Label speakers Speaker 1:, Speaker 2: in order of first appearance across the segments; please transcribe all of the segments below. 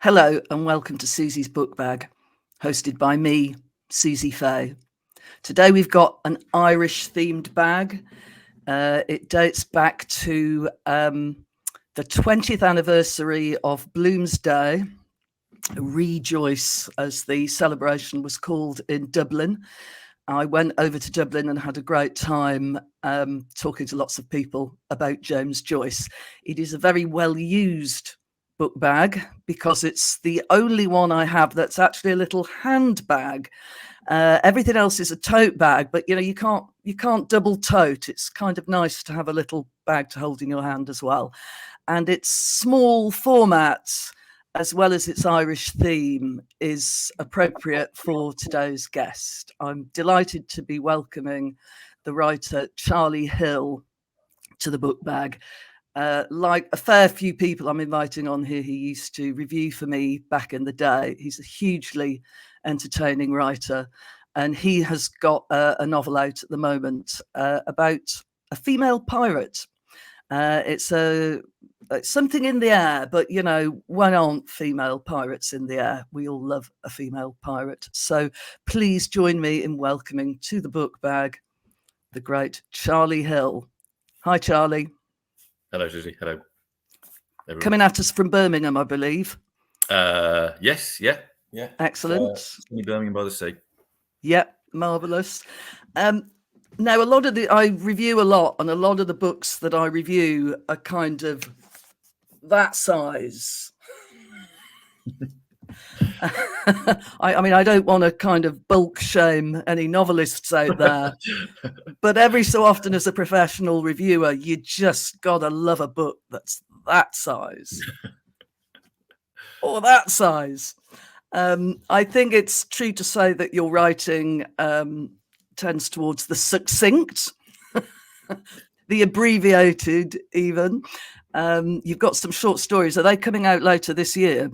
Speaker 1: Hello and welcome to Suzi's Book Bag, hosted by me, Suzi Fay. Today we've got an Irish-themed bag. It dates back to the 20th anniversary of Bloomsday, Rejoice, as the celebration was called in Dublin. I went over to Dublin and had a great time talking to lots of people about James Joyce. It is a very well-used book bag because it's the only one I have that's actually a little handbag. Everything else is a tote bag, but you can't double tote. It's kind of nice to have a little bag to hold in your hand as well. And its small format, as well as its Irish theme, is appropriate for today's guest. I'm delighted to be welcoming the writer Charlie Hill to the book bag. Like a fair few people I'm inviting on here, he used to review for me back in the day. He's a hugely entertaining writer, and he has got a novel out at the moment about a female pirate. It's something in the air, but why aren't female pirates in the air? We all love a female pirate. So please join me in welcoming to the book bag the great Charlie Hill. Hi, Charlie.
Speaker 2: Hello, Suzi. Hello,
Speaker 1: everyone. Coming at us from Birmingham, I believe.
Speaker 2: Yes, yeah.
Speaker 1: Excellent.
Speaker 2: Birmingham by the sea.
Speaker 1: Yeah, marvelous. Now, I review a lot, and a lot of the books that I review are kind of that size. I don't want to kind of bulk shame any novelists out there, but every so often as a professional reviewer, you just gotta love a book that's that size or that size. I think it's true to say that your writing tends towards the succinct, the abbreviated even. You've got some short stories. Are they coming out later this year?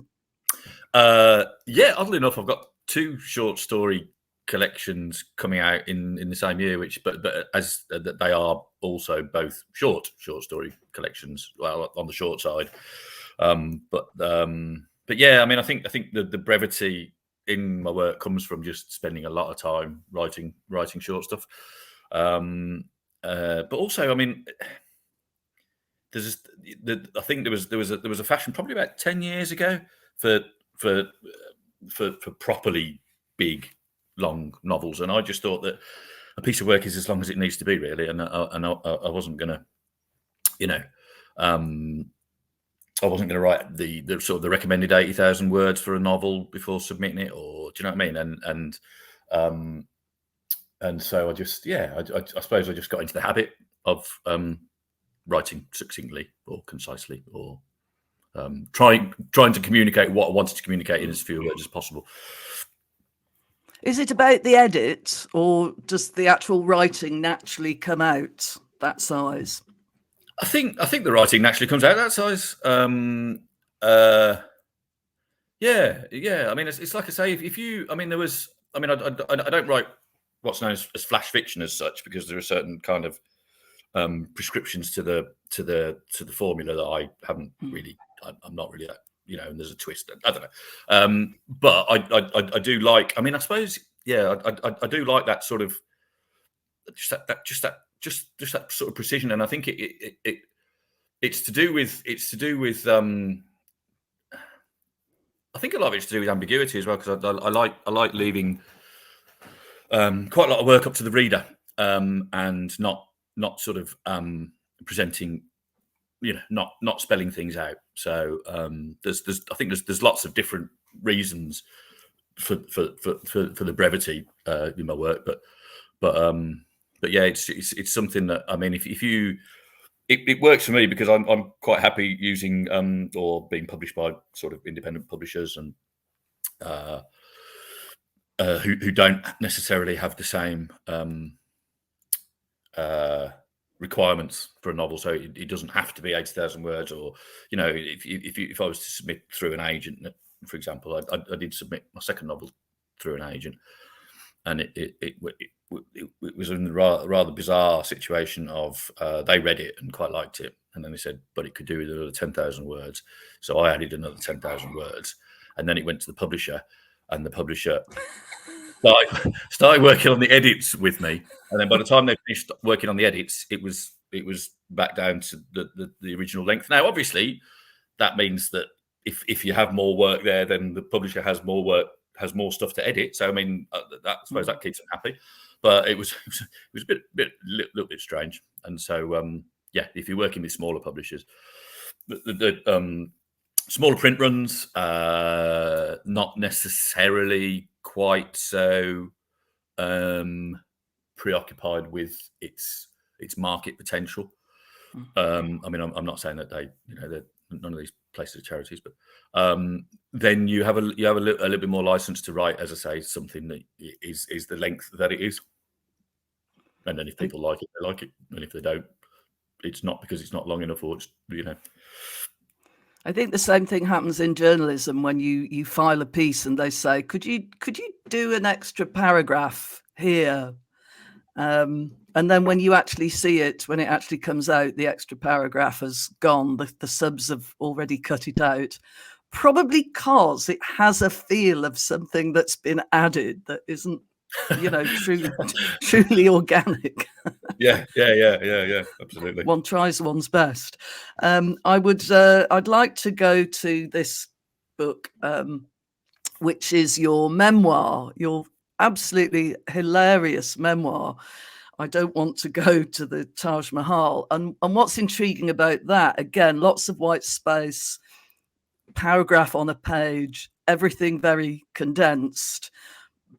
Speaker 2: Yeah, oddly enough, I've got two short story collections coming out in the same year, but as they are also both short story collections. Well, on the short side, but yeah, I mean, I think the brevity in my work comes from just spending a lot of time writing short stuff. But also, I mean, I think there was a fashion probably about 10 years ago for properly big long novels, and I just thought that a piece of work is as long as it needs to be, really, and I wasn't gonna, I wasn't going to write the sort of the recommended 80,000 words for a novel before submitting it, or do you know what I mean? And so I just, I suppose I just got into the habit of writing succinctly or concisely, or trying to communicate what I wanted to communicate in as few words as possible.
Speaker 1: Is it about the edit, or does the actual writing naturally come out that size?
Speaker 2: I think the writing naturally comes out that size. Yeah. I mean, it's like I say, if you, I mean, I don't write what's known as flash fiction as such, because there are certain kind of prescriptions to the formula that I haven't really. I'm not really that, and there's a twist. I don't know. But I do like. I mean, I suppose, yeah, I do like that sort of just that sort of precision, and I think it's to do with I think a lot of it's to do with ambiguity as well, because I like leaving quite a lot of work up to the reader, and not sort of presenting, not spelling things out. So I think there's lots of different reasons for the brevity in my work, but yeah, it's something that, I mean, if you, it works for me because I'm quite happy using or being published by sort of independent publishers, and who don't necessarily have the same requirements for a novel. So it doesn't have to be 80,000 words, or if I was to submit through an agent, for example, I did submit my second novel through an agent, and it was in a rather bizarre situation of they read it and quite liked it, and then they said, but it could do with another 10,000 words. So I added another 10,000 words, and then it went to the publisher, and the publisher started working on the edits with me, and then by the time they finished working on the edits, it was back down to the original length. Now, obviously, that means that if you have more work there, then the publisher has more stuff to edit. So I mean, I suppose that keeps them happy. But it was a little bit strange. And so yeah, if you're working with smaller publishers, the smaller print runs, not necessarily quite so preoccupied with its market potential. I mean, I'm not saying that none of these places are charities, but then you have a little bit more license to write, as I say, something that is the length that it is. And then if people like it, they like it, and if they don't, it's not because it's not long enough, or it's
Speaker 1: I think the same thing happens in journalism when you file a piece and they say, could you do an extra paragraph here? And then when you actually see it, when it actually comes out, the extra paragraph has gone. The subs have already cut it out, probably because it has a feel of something that's been added that isn't, truly organic.
Speaker 2: Yeah, absolutely.
Speaker 1: One tries one's best. I'd like to go to this book, which is your memoir, your absolutely hilarious memoir. I don't want to go to the Taj Mahal. And what's intriguing about that, again, lots of white space, paragraph on a page, everything very condensed.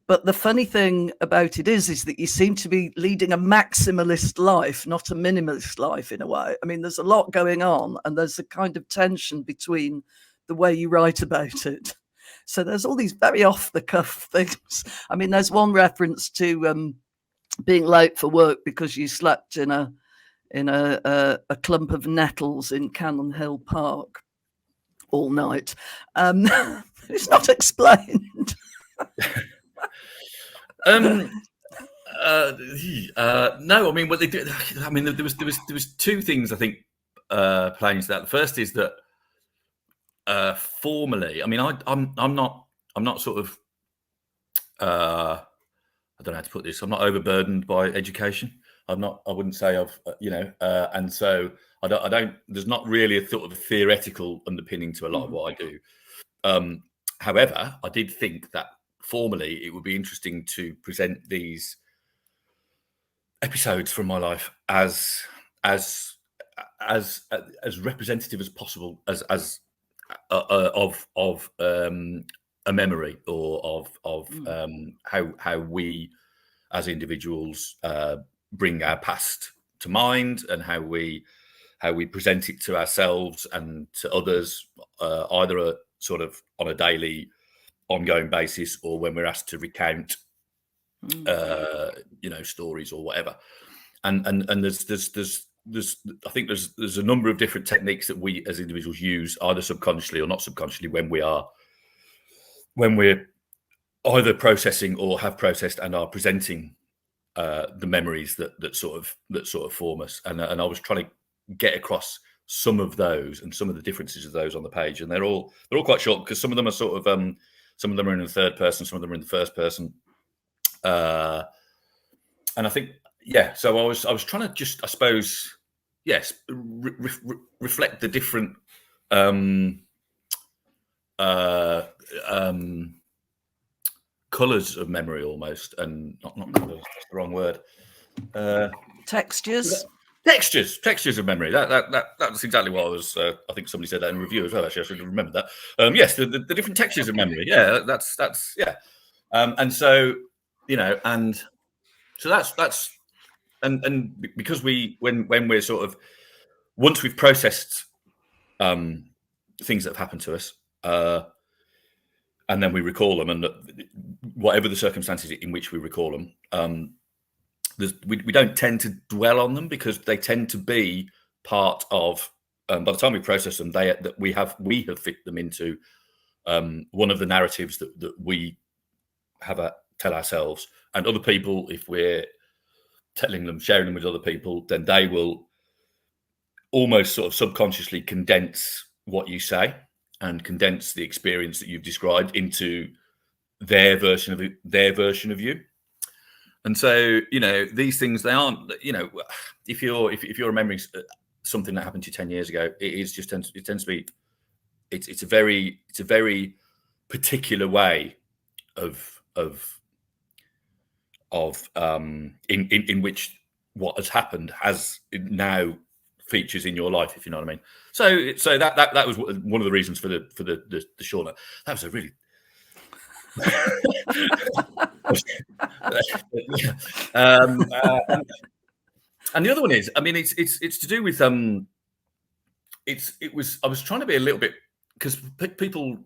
Speaker 1: But the funny thing about it is that you seem to be leading a maximalist life, not a minimalist life in a way. I mean, there's a lot going on, and there's a kind of tension between the way you write about it. So there's all these very off-the-cuff things. I mean, there's one reference to being late for work because you slept in a clump of nettles in Cannon Hill Park all night. It's not explained.
Speaker 2: No, I mean, what they did. I mean, there was two things I think playing into that. The first is that formally, I mean, I'm not sort of I don't know how to put this. I'm not overburdened by education. I wouldn't say I've and so I don't. There's not really a sort of a theoretical underpinning to a lot of what I do. However, I did think that formally it would be interesting to present these episodes from my life as representative as possible of a memory, or of how we as individuals bring our past to mind, and how we present it to ourselves and to others, either sort of on a daily, ongoing basis, or when we're asked to recount stories or whatever. And there's I think there's a number of different techniques that we as individuals use, either subconsciously or not subconsciously, when we're either processing or have processed and are presenting the memories that sort of form us. And I was trying to get across some of those and some of the differences of those on the page, and they're all quite short, because some of them are sort of some of them are in the third person, some of them are in the first person, and I think so I was trying to just, I suppose, reflect the different colours of memory, almost, and not colours, that's the wrong word.
Speaker 1: Textures
Speaker 2: of memory. That's exactly what I was. I think somebody said that in a review as well. Actually, I should have remembered that. Yes, the different textures of memory. Yeah, that's and so and so that's and because when we're sort of, once we've processed things that have happened to us, and then we recall them, and whatever the circumstances in which we recall them, we don't tend to dwell on them, because they tend to be part of. By the time we process them, we have fit them into one of the narratives that we tell ourselves, and other people. If we're sharing them with other people, then they will almost sort of subconsciously condense what you say. and condense the experience that you've described into their version of you. And so, you know, these things, they aren't, you know, if you're remembering something that happened to you 10 years ago, it tends to be, it's a very particular way in which what has happened has now features in your life, if you know what I mean. So that was one of the reasons for the short note. That was a really and the other one is, I mean, it's to do with I was trying to be a little bit, because people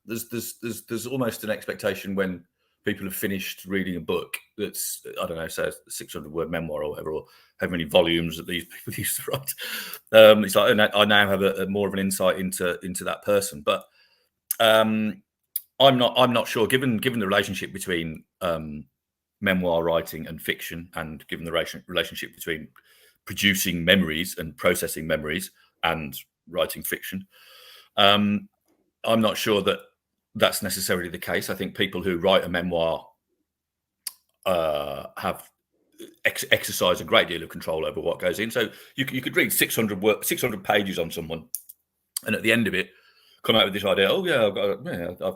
Speaker 2: there's almost an expectation when people have finished reading a book that's, I don't know, say a 600-word memoir or whatever, or how many volumes that these people used to write. It's like I now have a more of an insight into that person, but I'm not sure. Given the relationship between memoir writing and fiction, and given the relationship between producing memories and processing memories and writing fiction, I'm not sure that that's necessarily the case. I think people who write a memoir have exercised a great deal of control over what goes in. So you could read 600 pages on someone, and at the end of it, come out with this idea. Oh yeah,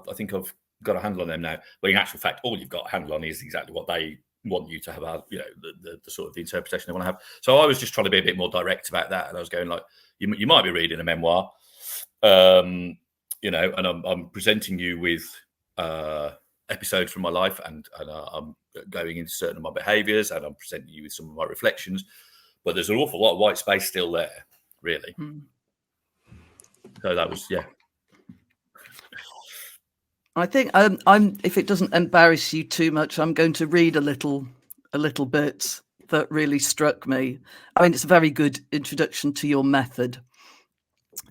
Speaker 2: I think I've got a handle on them now. But in actual fact, all you've got a handle on is exactly what they want you to have. You know, the sort of the interpretation they want to have. So I was just trying to be a bit more direct about that, and I was going like, you might be reading a memoir. You know, and I'm presenting you with episodes from my life, and I'm going into certain of my behaviours, and I'm presenting you with some of my reflections. But there's an awful lot of white space still there, really. So that was, yeah.
Speaker 1: I think if it doesn't embarrass you too much, I'm going to read a little bit that really struck me. I mean, it's a very good introduction to your method.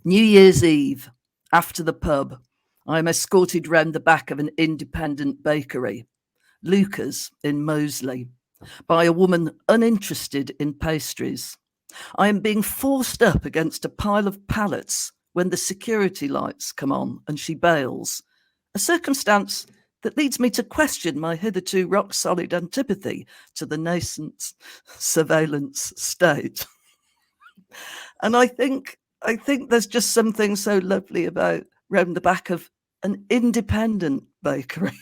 Speaker 1: New Year's Eve, after the pub, I am escorted round the back of an independent bakery, Luca's in Moseley, by a woman uninterested in pastries. I am being forced up against a pile of pallets when the security lights come on and she bails, a circumstance that leads me to question my hitherto rock-solid antipathy to the nascent surveillance state. And I think there's just something so lovely about round the back of an independent bakery.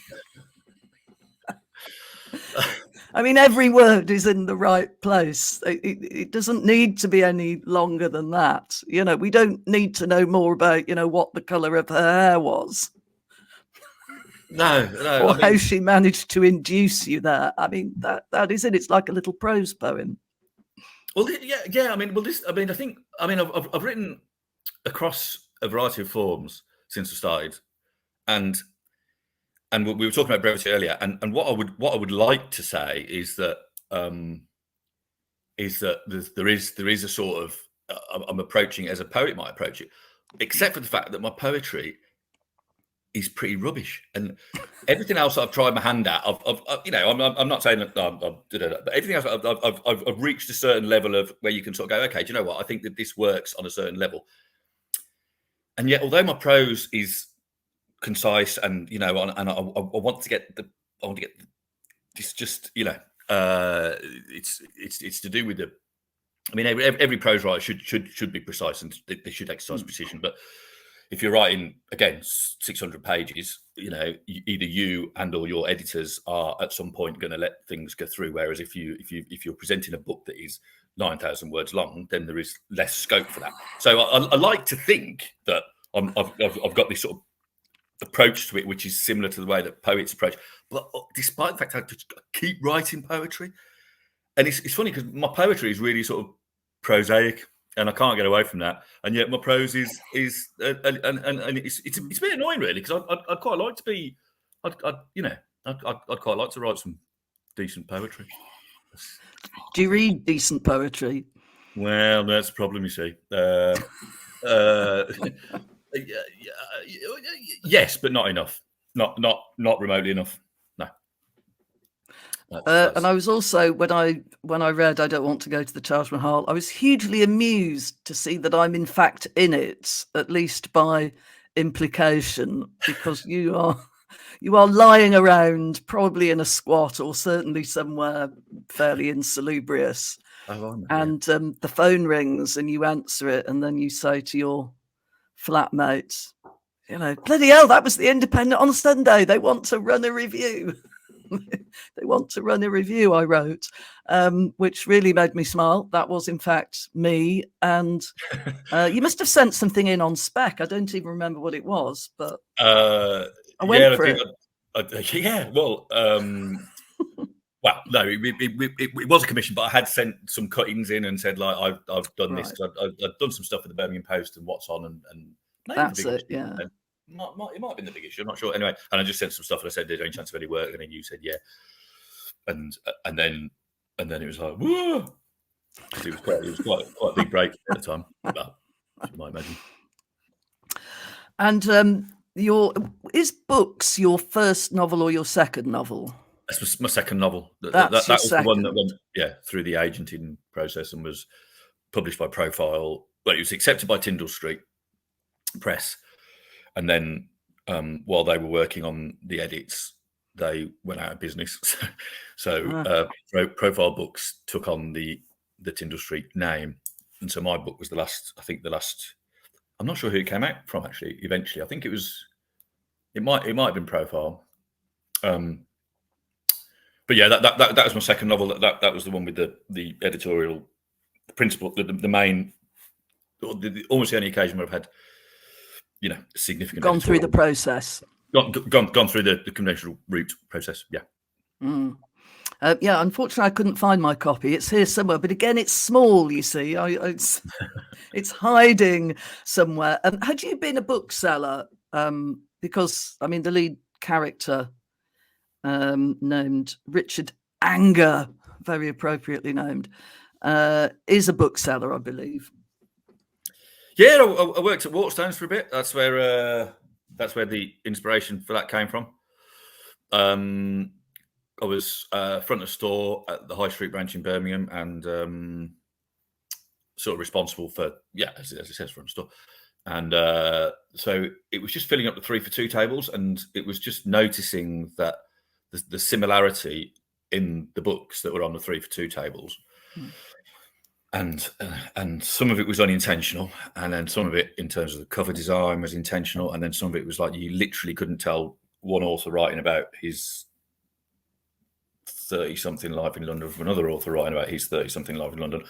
Speaker 1: I mean, every word is in the right place. It doesn't need to be any longer than that. You know, we don't need to know more about, you know, what the colour of her hair was.
Speaker 2: No.
Speaker 1: Or how she managed to induce you there. I mean, that is it. It's like a little prose poem.
Speaker 2: Well, yeah. I mean, I've written across a variety of forms since I started, and we were talking about brevity earlier. And what I would like to say is that there is a sort of I'm approaching it as a poet might approach it, except for the fact that my poetry is pretty rubbish, and everything else I've tried my hand at, you know, I'm not saying that, but everything else I've reached a certain level of where you can sort of go, okay, do you know what? I think that this works on a certain level, and yet, although my prose is concise, and you know, and I want to get this, just, you know, it's to do with the. I mean, every prose writer should be precise, and they should exercise precision, but if you're writing, again, 600 pages, you know, either you and or your editors are at some point going to let things go through. Whereas if you're presenting a book that is 9,000 words long, then there is less scope for that. So I like to think that I've got this sort of approach to it, which is similar to the way that poets approach. But despite the fact I just keep writing poetry, and it's funny because my poetry is really sort of prosaic, and I can't get away from that. And yet my prose is it's a bit annoying, really, because I'd quite like to be, I'd quite like to write some decent poetry.
Speaker 1: Do you read decent poetry?
Speaker 2: Well, that's the problem, you see. Yes, but not enough. Not remotely enough. No.
Speaker 1: And I was also, when I read I Don't Want to Go to the Taj Mahal, I was hugely amused to see that I'm in fact in it, at least by implication, because you are lying around, probably in a squat or certainly somewhere fairly insalubrious. And the phone rings and you answer it, and then you say to your flatmate, you know, bloody hell, that was the Independent on Sunday. They want to run a review. They want to run a review, I wrote, which really made me smile. That was, in fact, me. And you must have sent something in on spec. I don't even remember what it was, but I went for it.
Speaker 2: Well, well, no, it was a commission, but I had sent some cuttings in and said, like, I've done this. I've done some stuff with the Birmingham Post and What's On, and
Speaker 1: that's it, yeah.
Speaker 2: It might have been the big issue. I'm not sure. Anyway, and I just sent some stuff and I said, "Did any chance of any work?" And then you said, "Yeah." And then it was like, whoa! It was quite a big break at the time, as you might imagine.
Speaker 1: And is Books your first novel or your second novel?
Speaker 2: That's my second novel.
Speaker 1: That was
Speaker 2: the one that went through the agenting process and was published by Profile. Well, it was accepted by Tyndall Street Press. And then while they were working on the edits, they went out of business. So Profile Books took on the Tyndall Street name. And so my book was the last, I'm not sure who it came out from, actually, eventually. I think it might have been Profile. But yeah, that was my second novel. That was the one with the editorial principle, the main, almost the only occasion where I've had, significant
Speaker 1: gone through the process,
Speaker 2: gone through the conventional route process. Yeah.
Speaker 1: Unfortunately, I couldn't find my copy. It's here somewhere, but again, it's small. You see, it's hiding somewhere. Had you been a bookseller? Because I mean, the lead character, named Richard Anger, very appropriately named, is a bookseller, I believe.
Speaker 2: Yeah, I worked at Waterstones for a bit. That's where the inspiration for that came from. I was front of store at the High Street branch in Birmingham, and sort of responsible for as it says, front of store. And so it was just filling up the 3 for 2 tables, and it was just noticing that the similarity in the books that were on the 3 for 2 tables. And some of it was unintentional, and then some of it, in terms of the cover design, was intentional, and then some of it was like you literally couldn't tell one author writing about his 30-something life in London from another author writing about his 30-something life in London,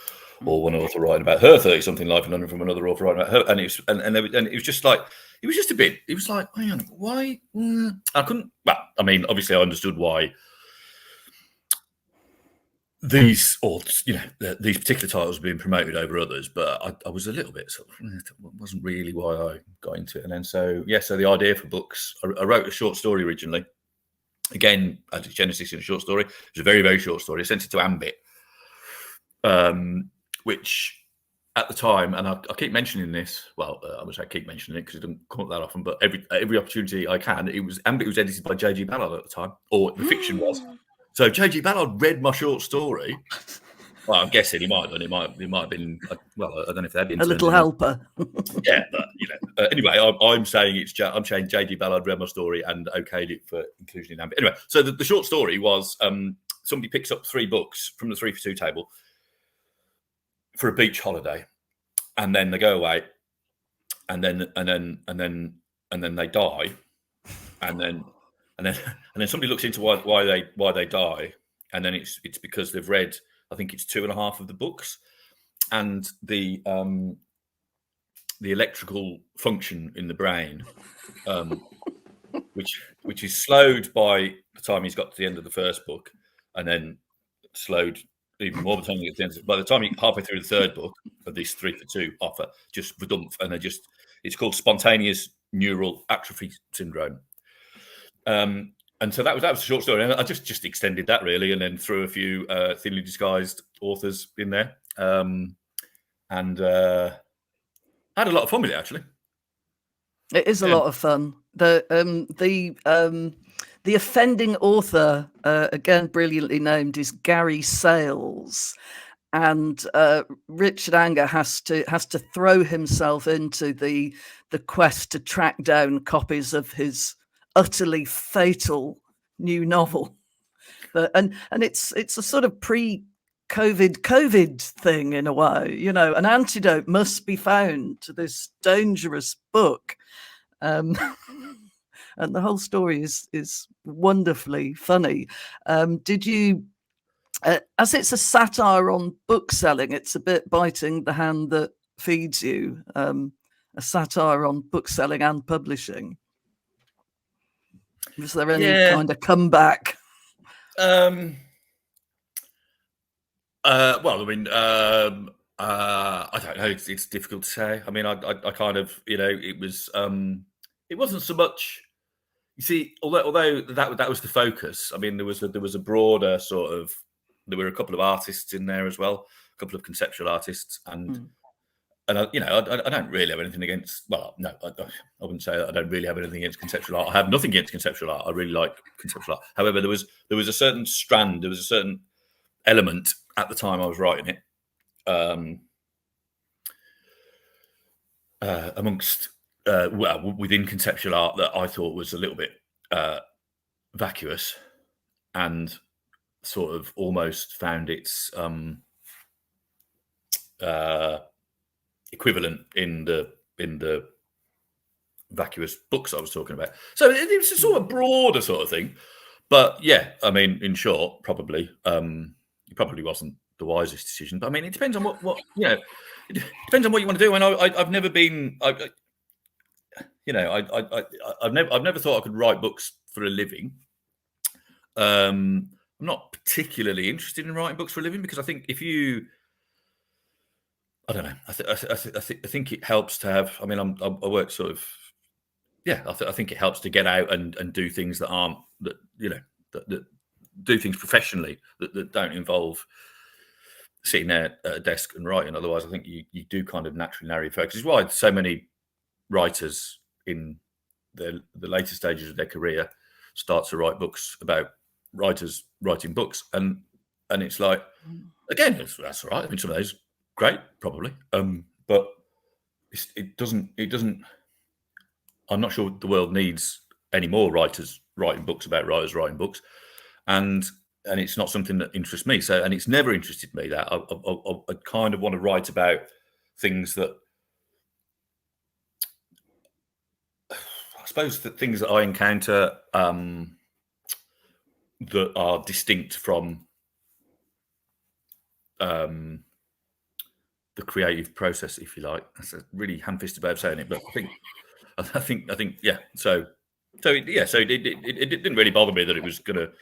Speaker 2: or one author writing about her 30-something life in London from another author writing about her. And it was just like, it was just a bit. It was like, hang on, why? I couldn't. Well, I mean, obviously, I understood why these these particular titles were being promoted over others, but I was a little bit sort of, it wasn't really why I got into it. And then so the idea for Books, I wrote a short story originally. Again, as a genesis in a short story. It was a very, very short story. I sent it to Ambit, which at the time, and I keep mentioning this. Well, I would say I keep mentioning it because it doesn't come up that often. But every opportunity I can, Ambit was edited by J.G. Ballard at the time, or the fiction was. So J.G. Ballard read my short story. Well, I'm guessing he might have done. It might have been. Well, I don't know if that had been
Speaker 1: a little helper.
Speaker 2: Yeah, but anyway, I'm saying I'm saying J.D. Ballard read my story and okayed it for inclusion in Ambit. Anyway, so the short story was somebody picks up 3 books from the 3 for 2 table for a beach holiday, and then they go away, and then they die, and then somebody looks into why they die, and then it's because they've read, I think it's 2.5 of the books, and the electrical function in the brain, which is slowed by the time he's got to the end of the first book, and then slowed even more by the time he gets to the end. By the time he halfway through the third book of this 3 for 2 offer, just redump, and it's called spontaneous neural atrophy syndrome. And so that was a short story, and I just extended that really, and then threw a few thinly disguised authors in there, and I had a lot of fun with it, actually.
Speaker 1: It is a lot of fun. The The offending author, again brilliantly named, is Gary Sales, and Richard Anger has to throw himself into the quest to track down copies of his utterly fatal new novel. And it's a sort of pre-COVID thing in a way. You know, an antidote must be found to this dangerous book. And the whole story is wonderfully funny. Did you, as it's a satire on bookselling, it's a bit biting the hand that feeds you. A satire on bookselling and publishing. Was there any kind of comeback?
Speaker 2: Well, I mean, I don't know. It's difficult to say. I mean, I kind of, you know, it wasn't so much. You see, although that was the focus. I mean, there was a broader sort of. There were a couple of artists in there as well, a couple of conceptual artists, and I, you know, I don't really have anything against. Well, no, I wouldn't say that I don't really have anything against conceptual art. I have nothing against conceptual art. I really like conceptual art. However, there was a certain strand, there was a certain element at the time I was writing it, amongst within conceptual art that I thought was a little bit vacuous, and sort of almost found its equivalent in the vacuous books I was talking about. So it was a sort of broader sort of thing. But yeah, I mean, in short, probably it probably wasn't the wisest decision. But I mean, it depends on what you know. It depends on what you want to do. And I've never been, you know, I've never thought I could write books for a living. I'm not particularly interested in writing books for a living, because I think if you, I don't know, I think it helps to have. I mean, I work sort of, yeah. I think it helps to get out and do things that aren't, that, you know, that do things professionally that don't involve sitting there at a desk and writing. Otherwise, I think you do kind of naturally narrow your focus. It's why so many writers in the later stages of their career start to write books about writers writing books, and it's like, again, that's all right. I mean, some of those great, probably, but it doesn't. I'm not sure the world needs any more writers writing books about writers writing books, and it's not something that interests me. So, and it's never interested me. That I kind of want to write about things that, I suppose, that things that I encounter that are distinct from the creative process, if you like. That's a really ham-fisted way of saying it, but I think, yeah. So it didn't really bother me that it was going to,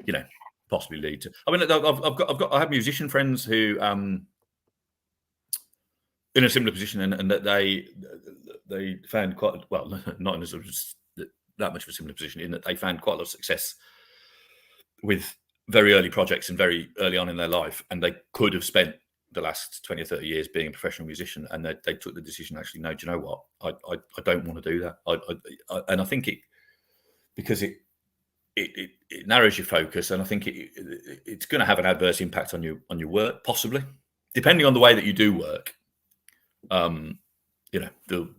Speaker 2: you know, possibly lead to. I mean, I have musician friends who in a similar position, and that they found quite, well, not in a sort of that much of a similar position, in that they found quite a lot of success with very early projects and very early on in their life, and they could have spent the last 20 or 30 years being a professional musician, and they took the decision, actually, no, do you know what, I don't want to do that. And I think because it narrows your focus, and I think it's going to have an adverse impact on your work, possibly, depending on the way that you do work. You know, the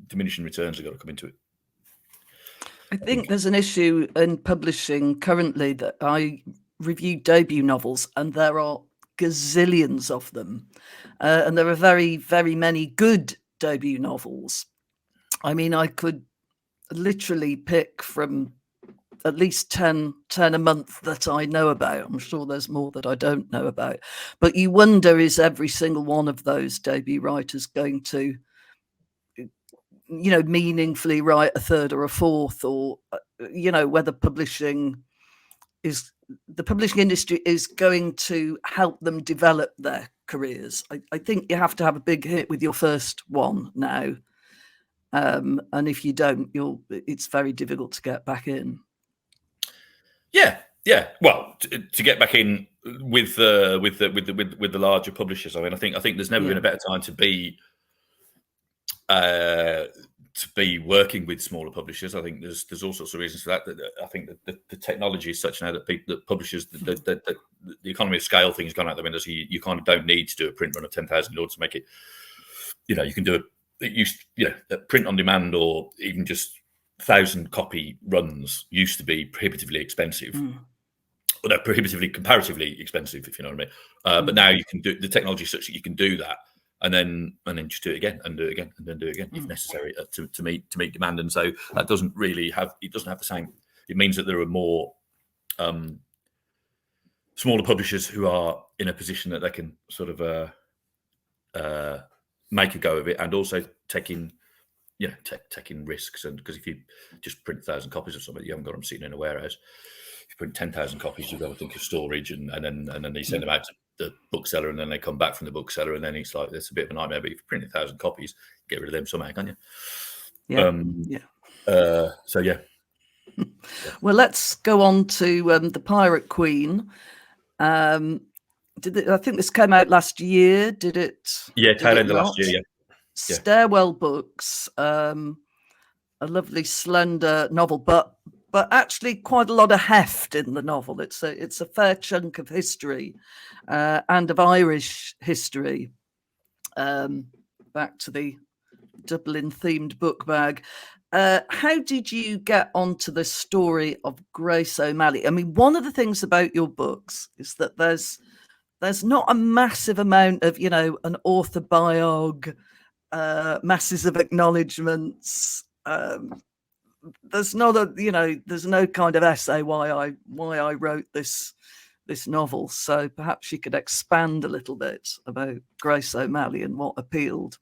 Speaker 2: diminishing returns have got to come into it.
Speaker 1: I think there's an issue in publishing currently that I review debut novels, and there are gazillions of them, and there are very, very many good debut novels. I mean, I could literally pick from at least 10 a month that I know about. I'm sure there's more that I don't know about, but you wonder, is every single one of those debut writers going to, you know, meaningfully write a third or a fourth, or, you know, whether the publishing industry is going to help them develop their careers. I think you have to have a big hit with your first one now. And if you don't, it's very difficult to get back in.
Speaker 2: Yeah. Well, to get back in with the larger publishers, I mean, I think there's never been a better time to be to be working with smaller publishers. I think there's all sorts of reasons for that. I think that the technology is such now that publishers, the economy of scale thing has gone out the window. So you kind of don't need to do a print run of 10,000 in order to make it. You can do a print on demand, or even just 1,000 copy runs used to be prohibitively expensive. Well, no, prohibitively, comparatively expensive, if you know what I mean. But now you can do the technology such that you can do that. And then just do it again and do it again and then do it again if necessary to meet demand. And so that doesn't have the same. It means that there are more smaller publishers who are in a position that they can sort of make a go of it, and also taking risks. And because if you just print 1,000 copies of something, you haven't got them sitting in a warehouse. If you print 10,000 copies, you've got to think of storage, and then you send them out to the bookseller, and then they come back from the bookseller, and then it's like it's a bit of a nightmare. But if you print 1,000 copies, get rid of them somehow, can't you? So yeah.
Speaker 1: Well, let's go on to the Pirate Queen. I think this came out last year? Did it?
Speaker 2: Yeah, tail end of last year. Yeah.
Speaker 1: Stairwell Books, a lovely slender novel, but actually quite a lot of heft in the novel. It's a fair chunk of history, and of Irish history. Back to the Dublin themed book bag. How did you get onto the story of Grace O'Malley? I mean, one of the things about your books is that there's not a massive amount of, an author biog, masses of acknowledgements. There's not there's no kind of essay why I wrote this novel. So perhaps you could expand a little bit about Grace O'Malley and what appealed.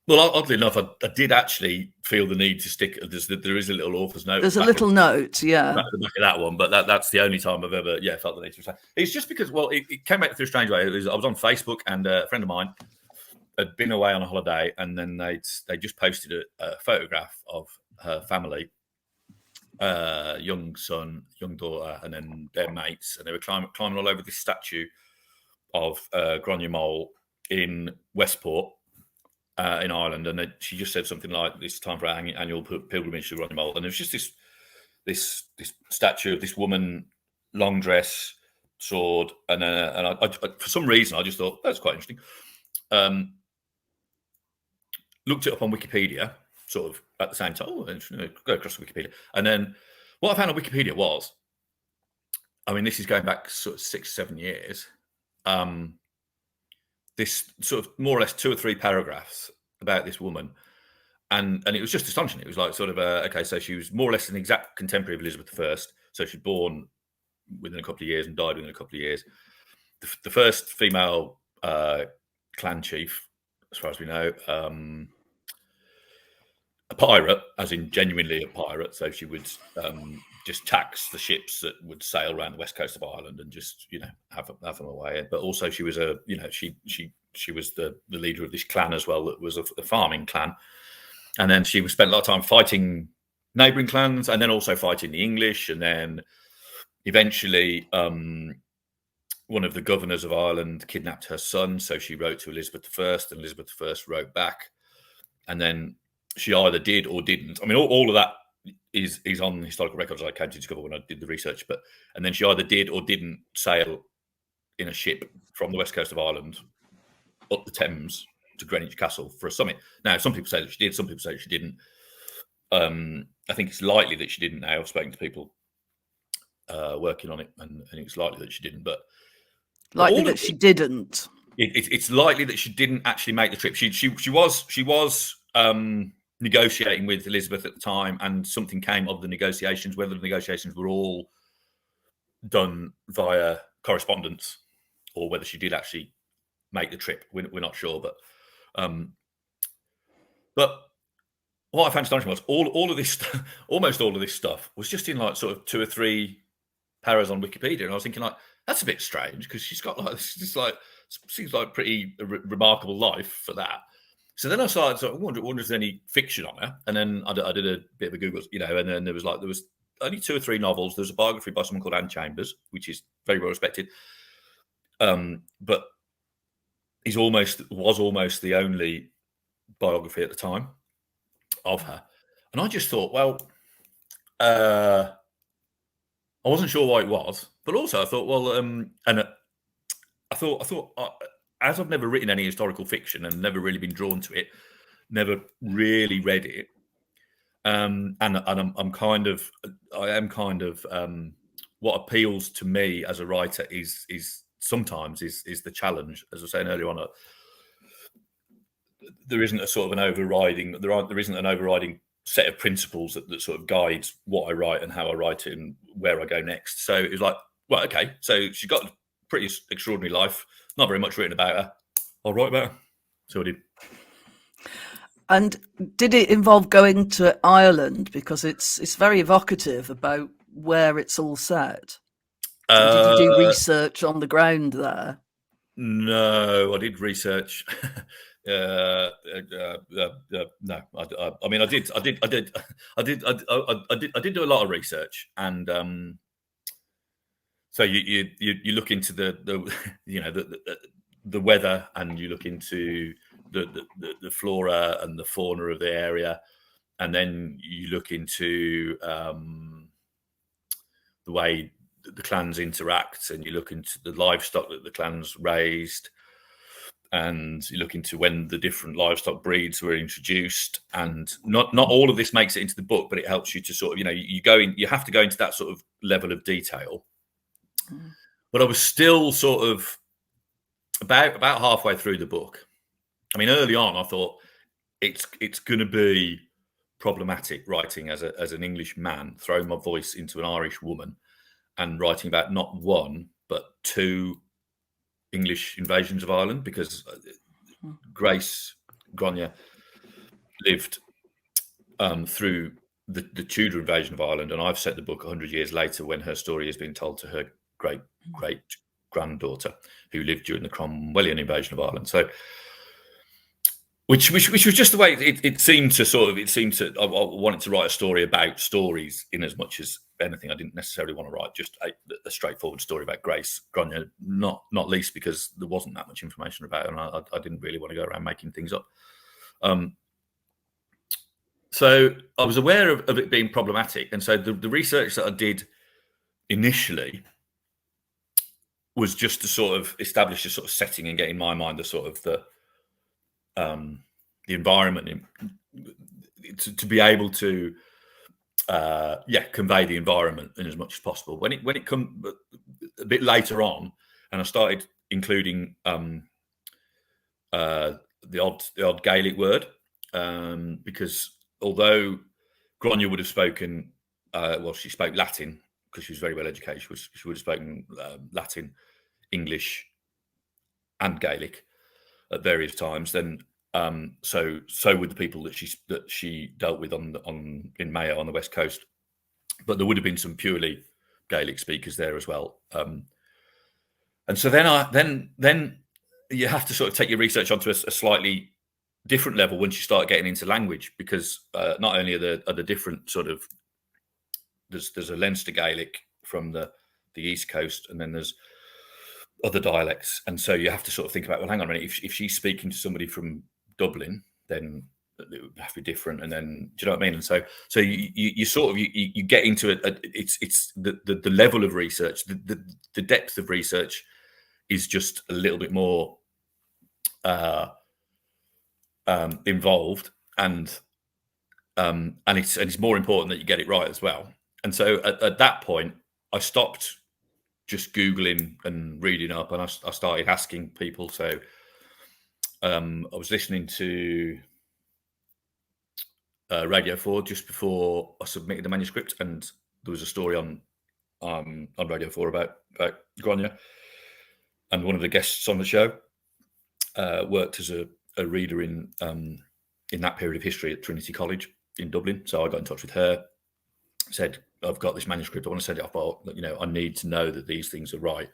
Speaker 2: Well, oddly enough, I did actually feel the need to stick. There is a little author's note.
Speaker 1: There's a little note, yeah.
Speaker 2: Back of that one, but that's the only time I've ever felt the need to say. It's just because, well, it came out through a strange way. I was on Facebook, and a friend of mine had been away on a holiday, and then they just posted a photograph of her family, young son, young daughter, and then their mates, and they were climbing all over this statue of Grainne Ni Mhaille in Westport. In Ireland, and she just said something like, "This time for our annual pilgrimage to Grainne Ni Mhaille," and it was just this statue of this woman, long dress, sword, and I for some reason I just thought that's quite interesting. Looked it up on Wikipedia, sort of at the same time. Go across to Wikipedia, and then what I found on Wikipedia was, I mean, this is going back sort of 6-7 years. This sort of more or less 2 or 3 paragraphs about this woman, and it was just astonishing. It was like sort of okay, so she was more or less an exact contemporary of Elizabeth I. So she'd born within a couple of years and died within a couple of years. The first female clan chief, as far as we know, a pirate, as in genuinely a pirate. So she would just tax the ships that would sail around the west coast of Ireland and just have them away. But also she was she was the leader of this clan as well, that was a farming clan. And then she spent a lot of time fighting neighbouring clans, and then also fighting the English. And then eventually one of the governors of Ireland kidnapped her son, so she wrote to Elizabeth I, and Elizabeth I wrote back. And then she either did or didn't. I mean, all of that is on historical records I came to discover when I did the research. And then she either did or didn't sail in a ship from the west coast of Ireland up the Thames to Greenwich Castle for a summit. Now, some people say that she did, some people say that she didn't. I think it's likely that she didn't now. I've spoken to people working on it, and it's likely that she didn't. But
Speaker 1: likely that she didn't.
Speaker 2: It's likely that she didn't actually make the trip. She was negotiating with Elizabeth at the time, and something came of the negotiations. Whether the negotiations were all done via correspondence or whether she did actually make the trip, we're not sure. But what I found astonishing was all of this, almost all of this stuff was just in like sort of 2 or 3 paras on Wikipedia, and I was thinking like, that's a bit strange because she's got like this, just like seems like pretty remarkable life for that. So then I started I wonder if there's any fiction on her, and then I did a bit of a Google, and then there was only 2 or 3 novels. There's a biography by someone called Anne Chambers, which is very well respected, but was almost the only biography at the time of her. And I just thought, well, I wasn't sure why it was, but also I thought, well, I thought, as I've never written any historical fiction and never really been drawn to it, never really read it, and I'm kind of, what appeals to me as a writer is sometimes the challenge. As I was saying earlier on, there isn't a sort of an overriding, there isn't an overriding set of principles that sort of guides what I write and how I write it and where I go next. So it was like, well, okay, so she's got a pretty extraordinary life, not very much written about her, I'll write about her. So I did.
Speaker 1: And did it involve going to Ireland? Because it's very evocative about where it's all set. So did you do research on the ground there?
Speaker 2: No, I did research. No, I mean, I did do a lot of research, and so you look into the you know the weather, and you look into the flora and the fauna of the area, and then you look into the way the clans interact, and you look into the livestock that the clans raised, and you look into when the different livestock breeds were introduced. And not all of this makes it into the book, but it helps you to sort of, you have to go into that sort of level of detail. But I was still sort of about halfway through the book. I mean, early on I thought it's going to be problematic writing as an English man, throwing my voice into an Irish woman and writing about not one but two English invasions of Ireland, because Grainne lived through the Tudor invasion of Ireland, and I've set the book 100 years later when her story is being told to her great granddaughter, who lived during the Cromwellian invasion of Ireland. So, which was just the way it seemed to I wanted to write a story about stories in as much as anything. I didn't necessarily want to write just a straightforward story about Grainne, not least because there wasn't that much information about her, and I didn't really want to go around making things up. So I was aware of it being problematic, and so the research that I did initially was just to sort of establish a sort of setting and get in my mind the sort of the environment to be able to convey the environment in as much as possible. When it come a bit later on, and I started including the odd Gaelic word, because although Grainne would have spoken, she spoke Latin because she was very well educated. She would have spoken Latin, English, and Gaelic at various times. Then, so would the people that she dealt with in Mayo on the West Coast. But there would have been some purely Gaelic speakers there as well. And so then you have to sort of take your research onto a slightly different level once you start getting into language, because not only are the different sort of there's a Leinster Gaelic from the East Coast, and then there's other dialects, and so you have to sort of think about, well, hang on a minute, if she's speaking to somebody from Dublin, then it would have to be different, and then do you know what I mean? And so you sort of you get into it. It's the level of research, the depth of research is just a little bit more involved, and it's more important that you get it right as well. And so at that point, I stopped just Googling and reading up, and I started asking people. So I was listening to Radio 4 just before I submitted the manuscript, and there was a story on Radio 4 about Grainne, and one of the guests on the show worked as a reader in that period of history at Trinity College in Dublin. So I got in touch with her, said, I've got this manuscript, I want to send it off, I need to know that these things are right.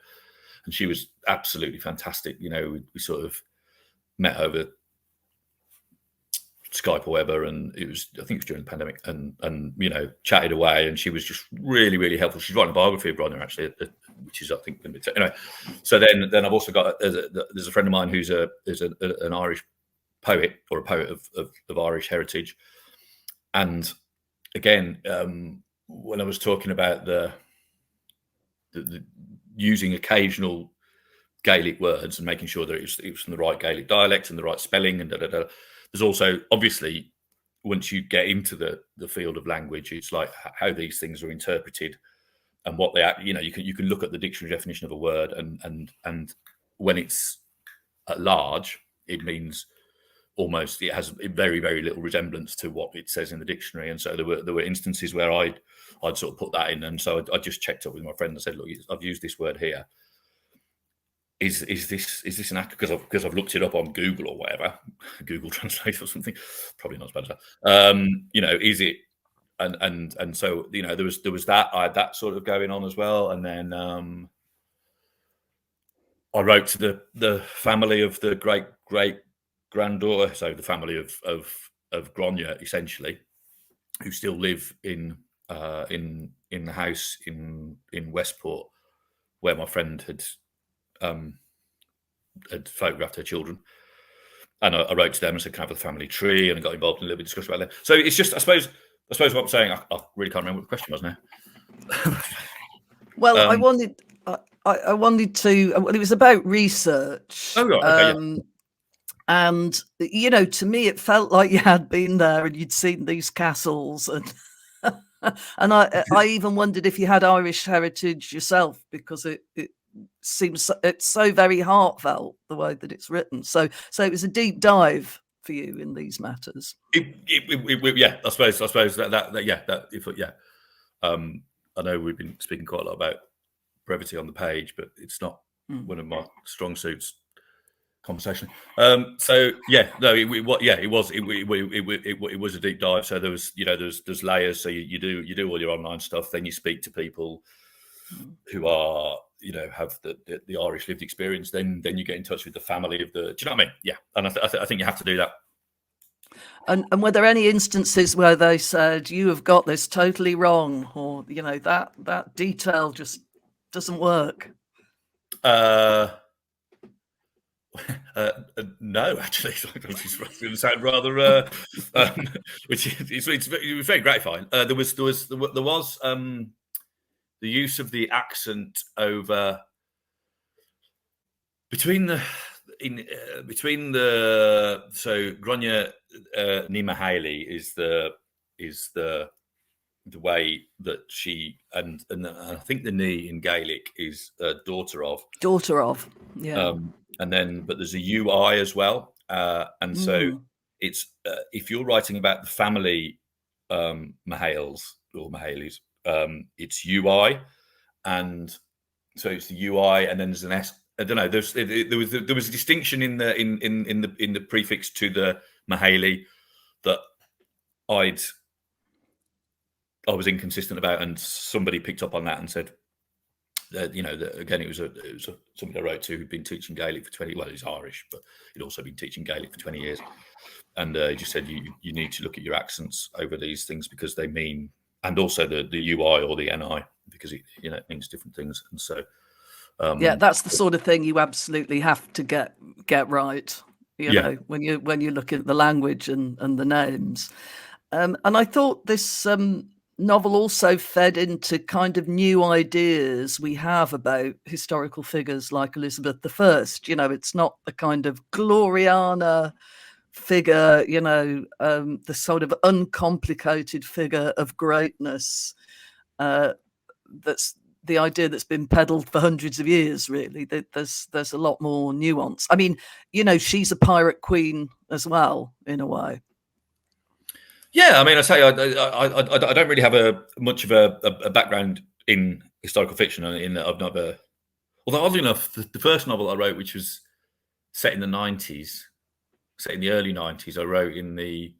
Speaker 2: And she was absolutely fantastic. We sort of met over Skype or whatever, and I think it was during the pandemic, and chatted away, and she was just really, really helpful. She's writing a biography of Grainne, actually, which is, I think, anyway. So then I've also got there's a friend of mine who's an Irish poet, or a poet of Irish heritage, and again, when I was talking about the using occasional Gaelic words and making sure that it was from the right Gaelic dialect and the right spelling and there's also, obviously, once you get into the field of language, it's like how these things are interpreted and what they, you can look at the dictionary definition of a word and when it's at large, it means almost, it has very, very little resemblance to what it says in the dictionary. And so there were instances where I'd sort of put that in. And so I just checked up with my friend and said, look, I've used this word here. Is this an actor? Because I've looked it up on Google or whatever, Google Translate or something. Probably not as bad as that. Is it? And so there was that. I had that sort of going on as well. And then I wrote to the family of the great granddaughter, so the family of Grainne, essentially, who still live in the house in Westport, where my friend had photographed her children. And I wrote to them and said, "Can I have the family tree?" And I got involved in a little bit of discussion about that. So it's just, I suppose what I'm saying, I really can't remember what the question was now.
Speaker 1: Well, I wanted to. Well, it was about research.
Speaker 2: Oh, right, okay, yeah.
Speaker 1: And to me, it felt like you had been there and you'd seen these castles, and and I even wondered if you had Irish heritage yourself, because it seems it's so very heartfelt the way that it's written. So it was a deep dive for you in these matters.
Speaker 2: Yeah, I suppose that. I know we've been speaking quite a lot about brevity on the page, but it's not one of my strong suits. Conversation. So yeah, no, it was a deep dive. So there was, there's layers. So you do all your online stuff, then you speak to people who are, have the Irish lived experience. Then you get in touch with the family of the. Do you know what I mean? Yeah, and I think you have to do that.
Speaker 1: And were there any instances where they said, "You have got this totally wrong," or that detail just doesn't work?
Speaker 2: No, actually, it's going to sound rather, which it's very gratifying. There was the use of the accent over between the so Grainne Ni Mhaille is the way that she and I think the Ni in Gaelic is daughter of,
Speaker 1: yeah.
Speaker 2: But there's a UI as well, and so it's if you're writing about the family Mahales or Mhailles, it's UI, and so it's the UI, and then there's an S. I don't know. There was a distinction in the prefix to the Mhaille that I was inconsistent about, and somebody picked up on that and said, again, it was somebody I wrote to who'd been teaching Gaelic for 20. Well, he's Irish, but he'd also been teaching Gaelic for 20 years, and he just said you need to look at your accents over these things because they mean, and also the UI or the NI because it means different things, and so.
Speaker 1: Yeah, that's the sort of thing you absolutely have to get right. When you look at the language and the names, and I thought this novel also fed into kind of new ideas we have about historical figures like Elizabeth I. It's not the kind of Gloriana figure, the sort of uncomplicated figure of greatness. That's the idea that's been peddled for hundreds of years, really. There's a lot more nuance. I mean, she's a pirate queen as well, in a way.
Speaker 2: Yeah, I mean, I say I don't really have much of a background in historical fiction. In that I've never, although oddly enough, the first novel I wrote, which was set in the early 90s, I wrote in the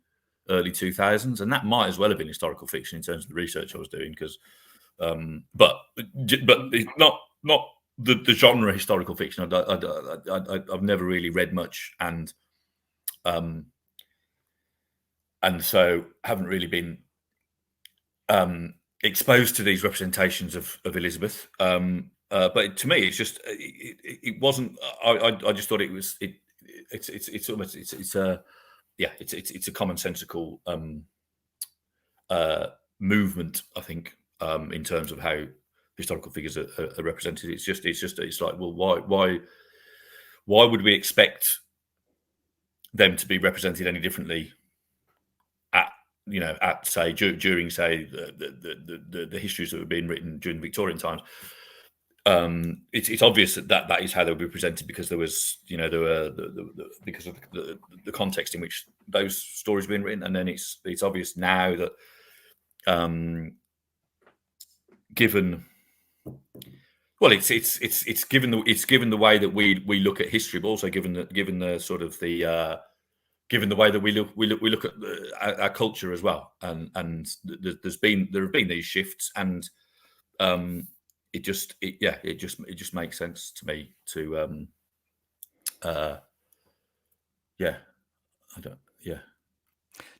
Speaker 2: early 2000s, and that might as well have been historical fiction in terms of the research I was doing, because. But it's not the genre historical fiction. I've never really read much, and so haven't really been exposed to these representations of Elizabeth. But to me, it's just it wasn't. I just thought it was. It's almost it's a commonsensical movement, I think, in terms of how historical figures are represented. It's like, well, why would we expect them to be represented any differently at say during say the histories that were being written during the Victorian times? It's obvious that is how they would be presented, because there was because of the context in which those stories were being written, and then it's obvious now that given the way that we look at history, but also given the sort of the given the way that we look at our culture as well, and there have been these shifts, and it just makes sense to me to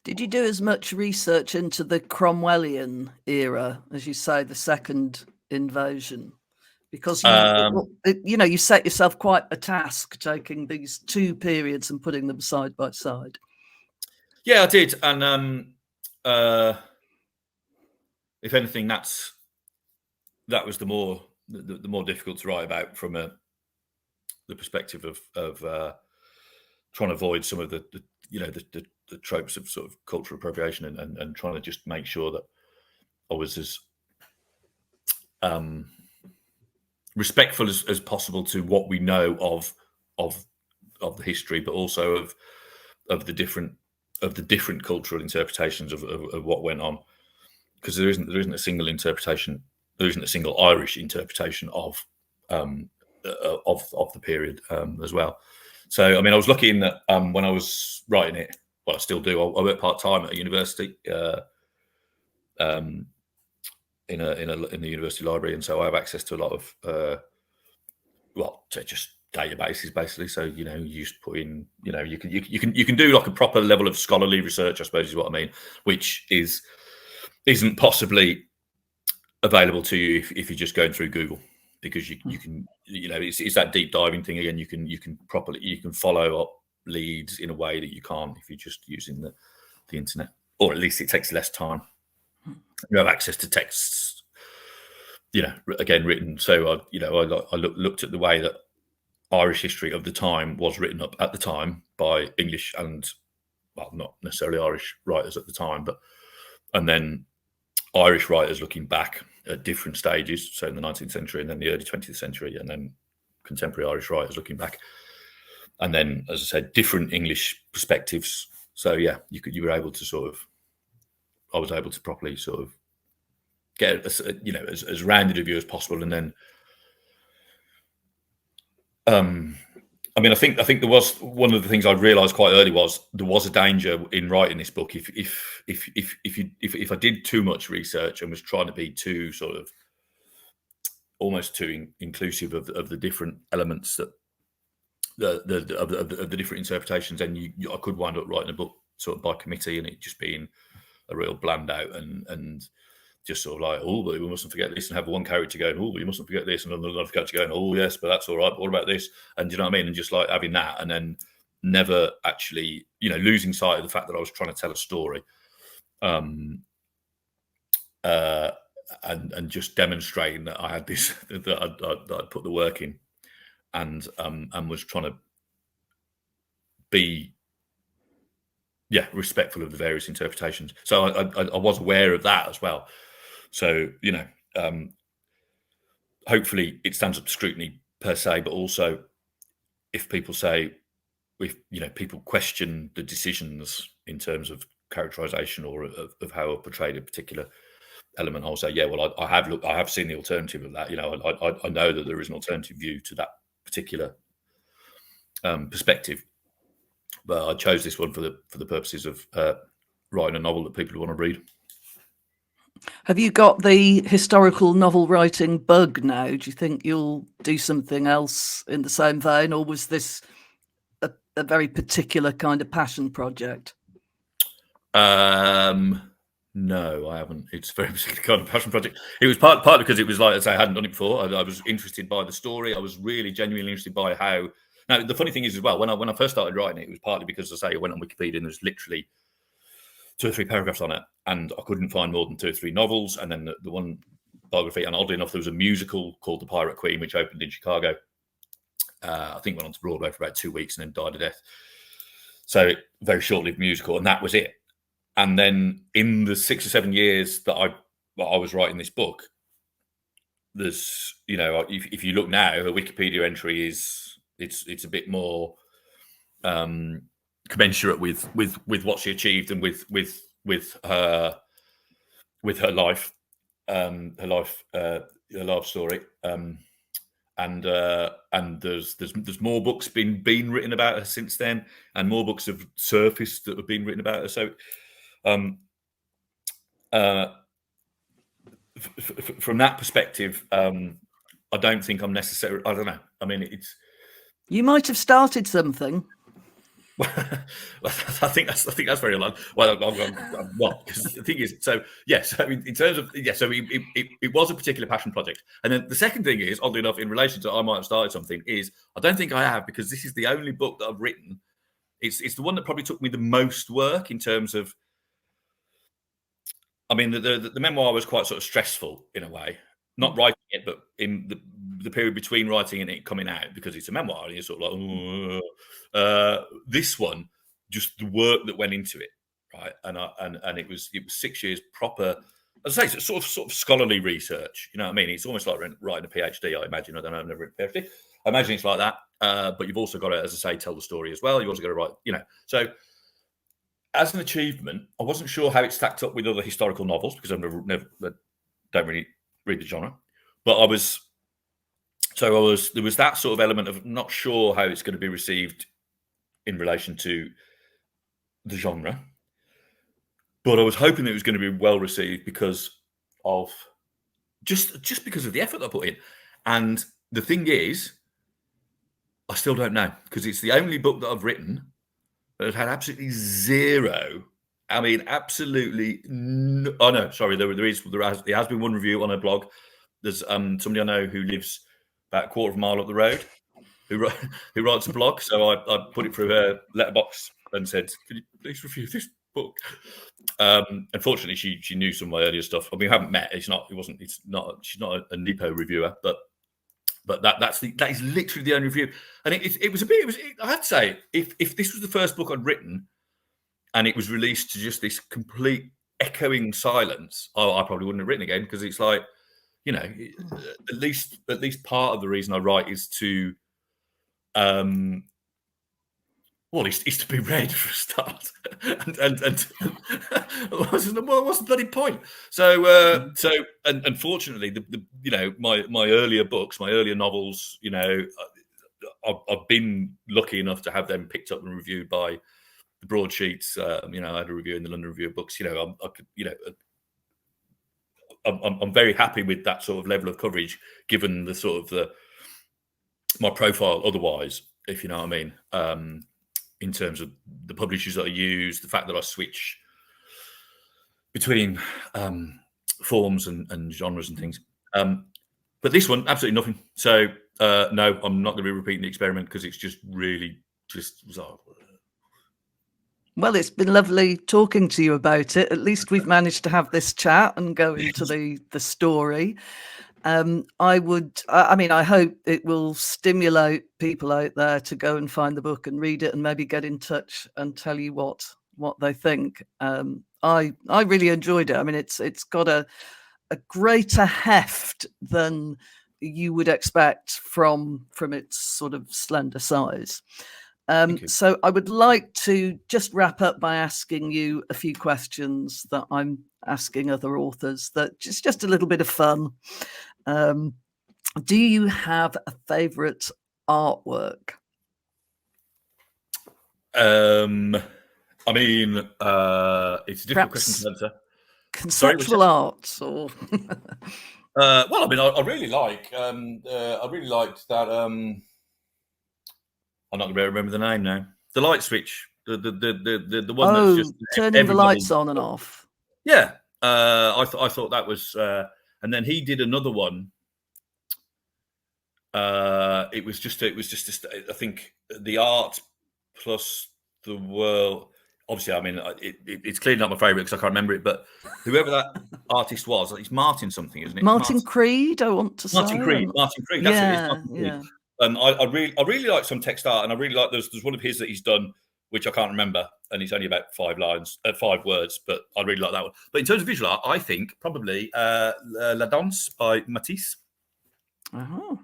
Speaker 1: Did you do as much research into the Cromwellian era, as you say, the second invasion? Because you set yourself quite a task taking these two periods and putting them side by side.
Speaker 2: Yeah, I did, and if anything, that was the more difficult to write about from the perspective of trying to avoid some of the tropes of sort of cultural appropriation, and trying to just make sure that I was as respectful as possible to what we know of the history, but also of the different cultural interpretations of what went on, because there isn't a single interpretation. There isn't a single Irish interpretation of the period as well. So, I mean, I was lucky in that when I was writing it, well, I still do. I work part-time at a university in the university library, and so I have access to a lot of just databases, basically. So you just put in, you can do like a proper level of scholarly research, I suppose is what I mean, which isn't possibly available to you if you're just going through Google, because you can it's that deep diving thing again. You can follow up leads in a way that you can't if you're just using the internet, or at least it takes less time. You have access to texts, again written. So I looked at the way that Irish history of the time was written up at the time by English and, well, not necessarily Irish writers at the time, and then Irish writers looking back at different stages, so in the 19th century and then the early 20th century, and then contemporary Irish writers looking back, and then, as I said, different English perspectives. So yeah, you were able to sort of, I was able to properly sort of get as rounded a view as possible, and then I mean, I think there was one of the things I realised quite early was there was a danger in writing this book if I did too much research and was trying to be too sort of almost too inclusive of the different elements that of the different interpretations, then I could wind up writing a book sort of by committee, and it just being a real bland out and just sort of like, oh, but we mustn't forget this, and have one character going, oh, but you mustn't forget this, and another character going, oh, yes, but that's all right, but what about this? And you know what I mean? And just like having that, and then never actually, losing sight of the fact that I was trying to tell a story, and just demonstrating that I had this, that I'd put the work in, and was trying to be, respectful of the various interpretations. So I was aware of that as well. So, hopefully it stands up to scrutiny per se, but also if people say, people question the decisions in terms of characterization or of how I portrayed a particular element, I'll say, yeah, well, I have seen the alternative of that. I know that there is an alternative view to that particular perspective, but I chose this one for the purposes of writing a novel that people want to read.
Speaker 1: Have you got the historical novel writing bug now? Do you think you'll do something else in the same vein, or was this a very particular kind of passion project?
Speaker 2: No, I haven't. It's a very particular kind of passion project. It was partly because it was like, as I hadn't done it before. I was interested by the story. I was really genuinely interested by how. Now, the funny thing is as well, when I first started writing it, it was partly because, as I say, I went on Wikipedia and there's literally 2 or 3 paragraphs on it, and I couldn't find more than 2 or 3 novels, and then the one biography. And oddly enough, there was a musical called The Pirate Queen, which opened in Chicago. I think went on to Broadway for about 2 weeks and then died of death. So very short-lived musical, and that was it. And then in the 6 or 7 years that I was writing this book, there's, you know, if you look now, her Wikipedia entry is it's a bit more commensurate with what she achieved and with her life, her life story. And there's more books been written about her since then, and more books have surfaced that have been written about her. So, from that perspective, I don't think I'm necessarily. I don't know. I mean, it's.
Speaker 1: You might have started something.
Speaker 2: I think that's very unlikely. Well, because the thing is, so yes, I mean, in terms of so it was a particular passion project, and then the second thing is, oddly enough, in relation to I might have started something, is I don't think I have, because this is the only book that I've written. It's the one that probably took me the most work in terms of. I mean, the memoir was quite sort of stressful in a way, not writing it, but in the period between writing and it coming out, because it's a memoir, and you're sort of like, this one, just the work that went into it, right? And it was 6 years proper, as I say, sort of scholarly research. You know what I mean? It's almost like writing a PhD. I imagine. I don't know. I've never written a PhD. I imagine it's like that. But you've also got to, as I say, tell the story as well. You've also got to write. You know, so. As an achievement, I wasn't sure how it stacked up with other historical novels, because I've never don't really read the genre. But there was that sort of element of not sure how it's going to be received in relation to the genre. But I was hoping it was going to be well received because of just because of the effort I put in. And the thing is, I still don't know, because it's the only book that I've written that had absolutely zero. I mean, absolutely. No, oh no, sorry. There has been one review on a blog. There's somebody I know who lives about a quarter of a mile up the road who writes a blog. So I put it through her letterbox and said, "Can you please review this book?" Unfortunately, she knew some of my earlier stuff. I mean, we haven't met. She's not a Nipo reviewer, but that is literally the only review. And I have to say, if this was the first book I'd written and it was released to just this complete echoing silence, I probably wouldn't have written again, because it's like, you know, at least part of the reason I write is to it's to be read for a start, and what's the bloody point? So unfortunately, my earlier books, my earlier novels, you know, I've been lucky enough to have them picked up and reviewed by the broadsheets. You know, I had a review in the London Review of Books. You know, I'm very happy with that sort of level of coverage, given the sort of my profile. Otherwise, if you know what I mean. In terms of the publishers that I use, the fact that I switch between forms and genres and things. But this one, absolutely nothing. So, no, I'm not going to be repeating the experiment, because it's just really just...
Speaker 1: Well, it's been lovely talking to you about it. At least we've managed to have this chat and go into the story. I hope it will stimulate people out there to go and find the book and read it, and maybe get in touch and tell you what they think. I really enjoyed it. I mean, it's got a greater heft than you would expect from its sort of slender size. So I would like to just wrap up by asking you a few questions that I'm asking other authors, that just a little bit of fun. Do you have a favourite artwork?
Speaker 2: I mean, it's a difficult question to answer.
Speaker 1: Conceptual art, or
Speaker 2: well, I mean, I really liked that. I'm not going to be able to remember the name now. The light switch, the one that's just
Speaker 1: turning the lights on and off.
Speaker 2: Yeah, I thought that was, and then he did another one. It was just I think the art plus the world. obviously, I mean, it's clearly not my favourite because I can't remember it. But whoever that artist was, it's Martin something, isn't it?
Speaker 1: Martin Creed, I want to say.
Speaker 2: Martin Creed. Martin Creed. That's it. It's Martin Creed.
Speaker 1: Yeah.
Speaker 2: I really like some text art, and I really like there's one of his that he's done, which I can't remember, and it's only about 5 words, but I really like that one. But in terms of visual art, I think probably La Danse by Matisse.
Speaker 1: Oh,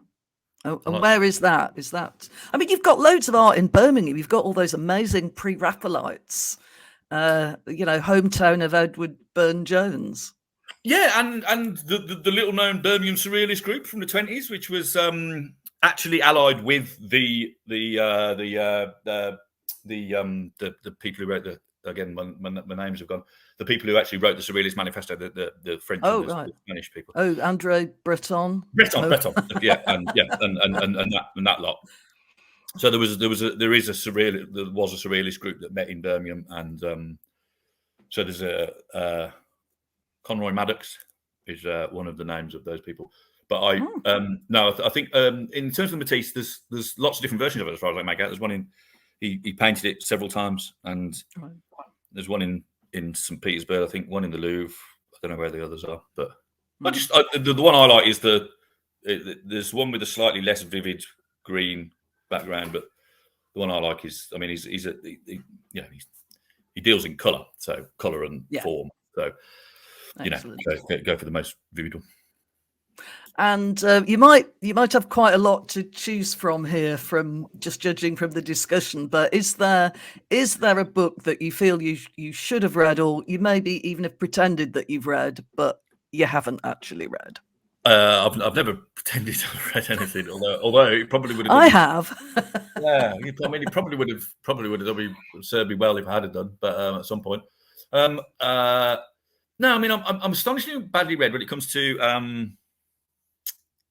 Speaker 1: and where is that? Is that? I mean, you've got loads of art in Birmingham. You've got all those amazing pre-Raphaelites. Hometown of Edward Burne-Jones.
Speaker 2: Yeah, and the little known Birmingham Surrealist group from the 20s, which was actually allied with the people who wrote my names have gone. The people who actually wrote the Surrealist Manifesto, the French and the Spanish people.
Speaker 1: Oh, André Breton.
Speaker 2: Breton, yeah, and that lot. So there was a surrealist group that met in Birmingham, and so there's a Conroy Maddox is one of the names of those people. But I think in terms of Matisse, there's lots of different versions of it as far as I make out. There's one in he painted it several times, and there's one in St. Petersburg, I think, one in the Louvre. I don't know where the others are, but the one I like is there's one with a slightly less vivid green background, but the one I like is, I mean, he deals in colour, so colour and form. So go for the most vivid one.
Speaker 1: And you might have quite a lot to choose from here, from just judging from the discussion. But is there a book that you feel you should have read, or you maybe even have pretended that you've read, but you haven't actually read?
Speaker 2: I've never pretended to have read anything, although it probably would have.
Speaker 1: I have.
Speaker 2: Yeah, I mean, it probably would have served me well if I had done, but at some point. No, I mean, I'm astonishingly badly read when it comes to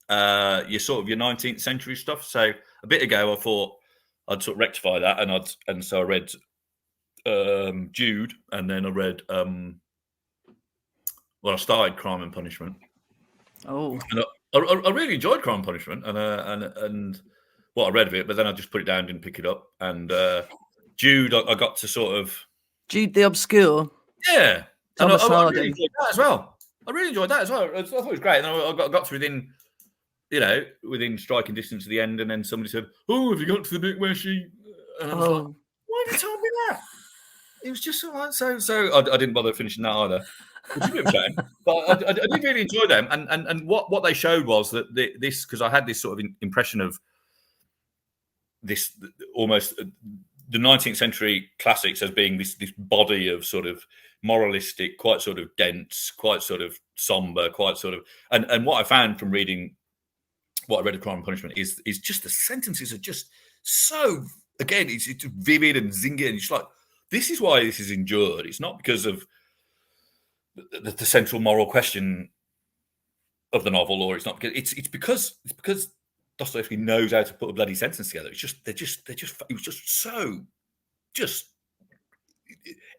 Speaker 2: your 19th century stuff. So a bit ago, I thought I'd sort of rectify that, and so I read Jude, and then I read I started Crime and Punishment.
Speaker 1: Oh,
Speaker 2: and I really enjoyed Crime and Punishment, and what I read of it, but then I just put it down, didn't pick it up. And Jude, I got to sort of
Speaker 1: Jude the Obscure.
Speaker 2: Yeah,
Speaker 1: Thomas
Speaker 2: I
Speaker 1: Harding.
Speaker 2: really enjoyed that as well. I thought it was great, and I got to within striking distance of the end, and then somebody said, "Oh, have you got to the bit where she?" And I was like, "Why have you told me that?" It was just so. I didn't bother finishing that either, which is a bit of a shame. But I did really enjoy them, and what they showed was that this, because I had this sort of impression of this almost the 19th century classics as being this body of sort of moralistic, quite sort of dense, quite sort of somber, quite sort of, and what I found from reading what I read of Crime and Punishment is just the sentences are just so, again, it's vivid and zingy, and it's like, this is why this is endured. It's not because of the central moral question of the novel, or it's not because it's because Dostoevsky knows how to put a bloody sentence together. It was just so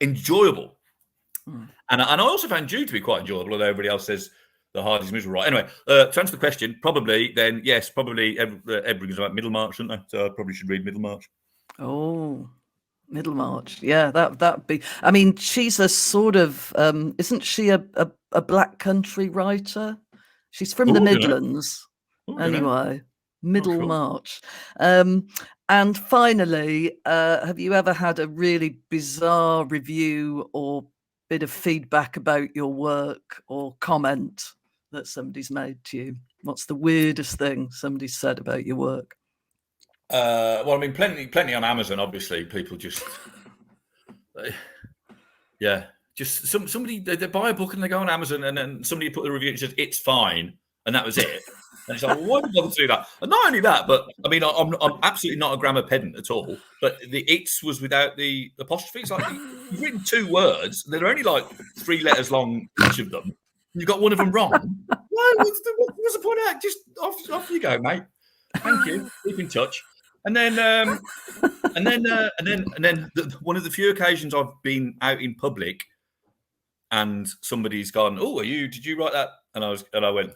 Speaker 2: enjoyable. And I also found Jude to be quite enjoyable, although everybody else says the Hardy's miserable. Right. Anyway, to answer the question, probably everything's about Middlemarch, shouldn't they? So I probably should read Middlemarch.
Speaker 1: Oh, Middlemarch. Yeah, that'd be. I mean, she's a sort of, isn't she a black country writer? She's from the Midlands. Anyway, Middlemarch. And finally, have you ever had a really bizarre review or bit of feedback about your work or comment that somebody's made to you? What's the weirdest thing somebody said about your work?
Speaker 2: Well, I mean, plenty on Amazon. Obviously, people just, just somebody they buy a book and they go on Amazon, and then somebody put a review and says it's fine, and that was it. And it's like, well, why did you bother to do that? And not only that, but I mean, I'm absolutely not a grammar pedant at all. But the "it's" was without the apostrophe. It's like you've written 2 words, and they're only like 3 letters long, each of them. You got one of them wrong. What's the point of that? Just off you go, mate. Thank you. Keep in touch. And then one of the few occasions I've been out in public, and somebody's gone, "Oh, did you write that?" And I went,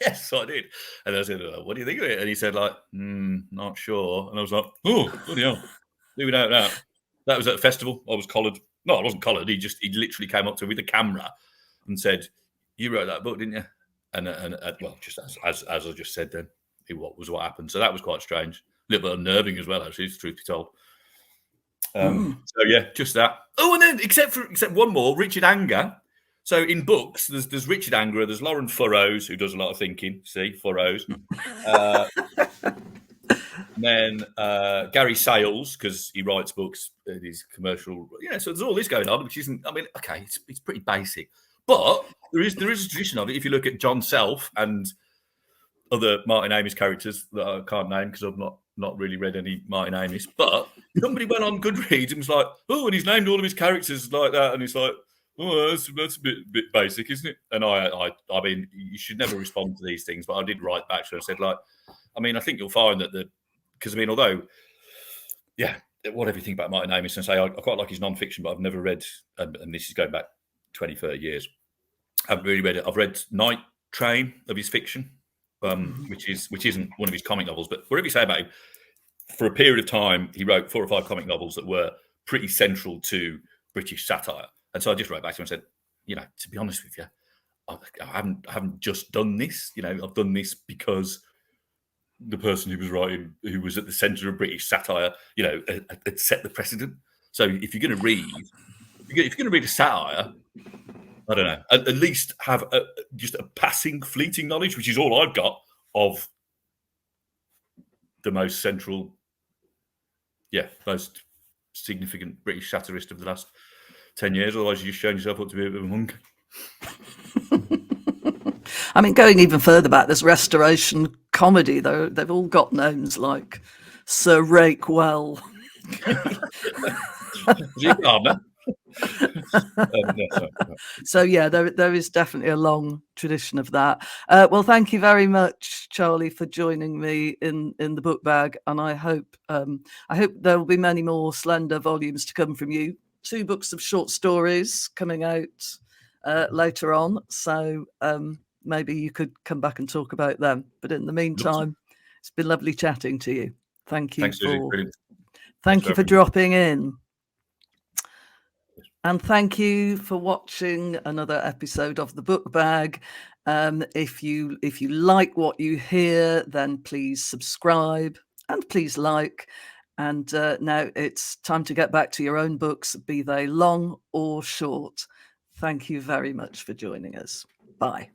Speaker 2: "Yes, I did." And I said, "What do you think of it?" And he said, "Not sure." And I was like, "Oh, bloody hell, do without that." That was at a festival. I was collared. No, I wasn't collared. He literally came up to me with a camera and said, "You wrote that book, didn't you?" And well, just as I just said, then what happened. So that was quite strange, a little bit unnerving as well, actually, truth be told. So yeah, just that. Oh, and then except one more, Richard Anger. So in books, there's Richard Anger, there's Lauren Furrows, who does a lot of thinking. See, Furrows. And then Gary Sales, because he writes books, he's commercial. Yeah, so there's all this going on, which isn't. I mean, okay, it's pretty basic, but there is a tradition of it. If you look at John Self and other Martin Amis characters that I can't name because I've not really read any Martin Amis, but somebody went on Goodreads and was like, "Oh, and he's named all of his characters like that," and it's like, "Oh, that's a bit basic, isn't it?" And I mean, you should never respond to these things, but I did write back to her and said, like, I mean, I think you'll find that because I mean, although, yeah, whatever you think about Martin Amis, and say I quite like his non-fiction, but I've never read, and this is going back 20, 30 years. I haven't really read it. I've read Night Train of his fiction, which isn't one of his comic novels, but whatever you say about him, for a period of time, he wrote 4 or 5 comic novels that were pretty central to British satire. And so I just wrote back to him and said, you know, to be honest with you, I haven't just done this. You know, I've done this because the person who was writing, who was at the centre of British satire, you know, had set the precedent. So if you're going to read, a satire, I don't know, at least have just a passing, fleeting knowledge, which is all I've got of the most central, most significant British satirist of the last 10 years. Otherwise, you're just showing yourself up to be a bit of a monk.
Speaker 1: I mean, going even further back, there's Restoration comedy, though. They've all got names like Sir Rakewell. So yeah, there is definitely a long tradition of that. Well, thank you very much, Charlie, for joining me in the book bag, and I hope there will be many more slender volumes to come from you. 2 books of short stories coming out later on, so maybe you could come back and talk about them. But in the meantime, it's been lovely chatting to you. Thank you. Thank you for dropping in. And thank you for watching another episode of The Book Bag. If you like what you hear, then please subscribe and please like. And now it's time to get back to your own books, be they long or short. Thank you very much for joining us. Bye.